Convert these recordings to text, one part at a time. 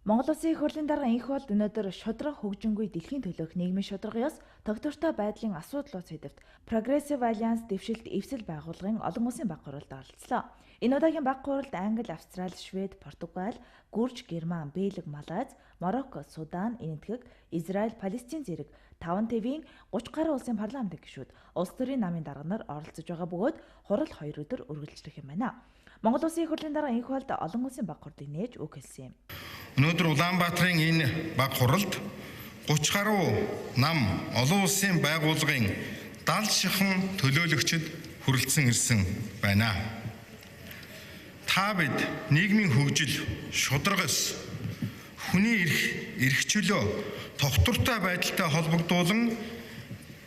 Монгол Улсын их хурлын дарга энх болд өнөөдөр шударга хөгжингүй дэлхийн төлөөх нийгмийн шударгаас тогтвортой байдлын асуудлууд сэдвт Progressive Alliance дэвшилт эвсэл байгууллагын олон улсын баг хуралд оролцлоо. Энэ удаагийн баг хуралд Англи, Австрали, Швед, Португал, Гүрж, Герман, Бельги, Малайз, Марокко, Судан, Энэтхэг, Израиль, Палестин зэрэг 5 твийн 30 гаруй улсын парламентын гишүүд, улс төрийн намын дарга нар оролцож байгаа бөгөөд хурал 2 өдөр үргэлжлэх юм байна. Монгол Улсын их хурлын дарга энх болд олон улсын баг хурдыг нээж үг хэлсэн юм. Өнөөдөр Улаанбаатарын энэ баг хуралд 30 гаруй нам олон улсын байгууллагын 70 шихэн төлөөлөгчд хүрэлцэн ирсэн байна. Та бид нийгмийн хөгжил, шударгаас хүний эрх чөлөө тогтвортой байдалтай холбогдуулан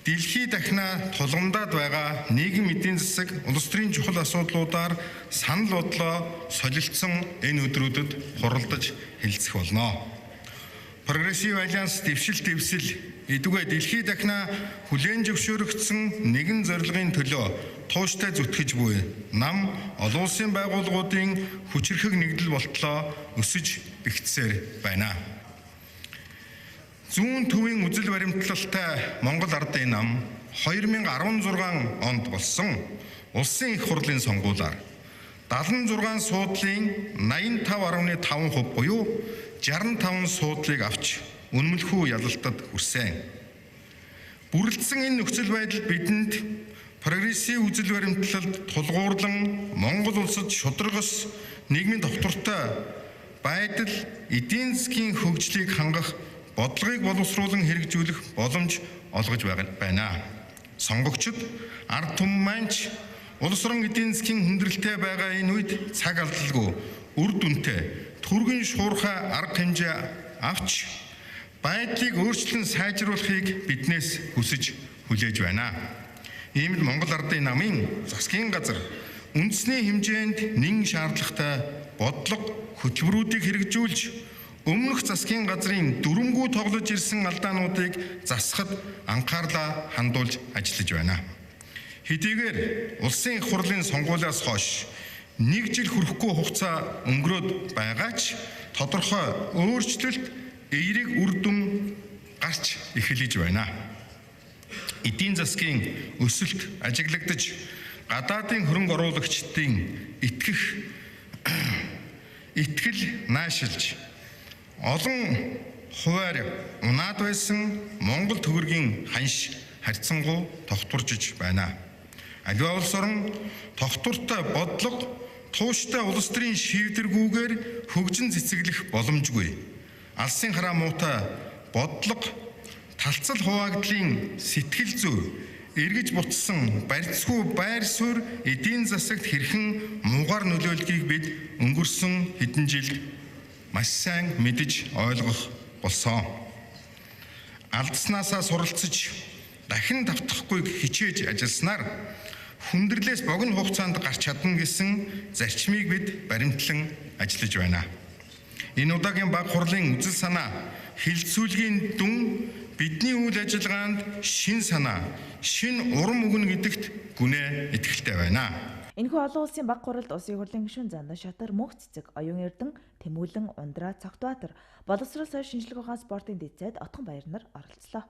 дэлхий дахина тулгамдаад байгаа нийгэм эдийн засаг, улс төрийн чухал асуудлуудаар санал бодлоо солилцсон энэ өдрүүдэд хуралдаж хэлцэх болно. Progressive Alliance дэвшилт эвсэл эдүгэ дэлхий дахина хүлээн зөвшөөрөгдсөн нэгэн зорилгын төлөө тууштай зүтгэж буй нам олон улсын байгууллагуудын хүчирхэг нэгдэл болтлоо өсөж бэхжсээр байна. Зүүн төвийн үзэл баримтлалтай Монгол Ардын нам 2016 онд болсон улсын их хурлын сонгуулиар 76 суудлын 85.5% буюу 65 суудлыг авч үнэмлэхүй ялалтад хүрсэн. Бүрэлдсэн энэ нөхцөл байдал бидэнд прогрессив үзэл баримтлалд тулгуурлан Монгол улсад шударгаас нийгмийн довтортой байдал эдийн засгийн хөгжлийг хангах бодлогыг боловсруулан хэрэгжүүлэх боломж олгож байна. Сонгогчид ард түмэн маань улс орон эдийн засгийн хүндрэлтэй байгаа энэ үед цаг алдалгүй үр дүнтэй түргэн шуурхай арга хэмжээ авч байдлыг өөрчлөн сайжруулахыг биднээс хүсэж хүлээж байна. Иймд Монгол Ардын намын засгийн газар үндэсний хэмжээнд нэн шаардлагатай бодлого хөтөлбөрүүдийг хэрэгжүүлж өмнөх засгийн газрын дүрмгүй тоглож ирсэн алдаануудыг засахад анхаарлаа хандуулж ажиллаж байна. Хэдийгээр улсын их хурлын сонгуулиас хойш 1 жил хүрэхгүй хугацаа өнгөрөөд байгаа ч тодорхой өөрчлөлт эерэг үр дүн гарч эхэлж байна. Эдийн засгийн өсөлт ажиглагдаж гадаадын хөрөнгө оруулагчдын итгэл наашилж олон хуваар унаад байсан Монгол төгрөгийн ханш харьцангуй тогтворжиж байна. Аливаа улс орон тогтвортой бодлого, тууштай улс төрийн шийдвэргүйгээр хөгжин цэцэглэх боломжгүй. Алсын хараа муутай бодлого, талцал хуваагдлын сэтгэл зүй, эргэж бутсан барьцгүй байр суурь эдийн засагт хэрхэн муугар нөлөөлөхийг бид өнгөрсөн хэдэн жилд маш сайн мэдэж ойлгох болсон. Алдснаасаа суралцж дахин давтахгүй хичээж ажилласнаар хүндрэлээс богино хугацаанд гарч чадна гэсэн зарчмыг бид баримтлан ажиллаж байна. Энэ удаагийн баг хурлын үзэл санаа хилцүүлгийн дүн бидний үйл ажиллагаанд шин санаа, шин урам өгнө гэдэгт гүнээ итгэлтэй байна. Энэхүү олон улсын баг хуралд улсын хурлын гишүүн Зандан Шатар, Мөнх Цэцэг, Оюун Эрдэнэ, Тэмүүлэн, Ундраа, Цогтбаатар, Боловсрол соёл шинжилгээ ухаан спортын дэд зайд Отгон Баяр нар оролцлоо.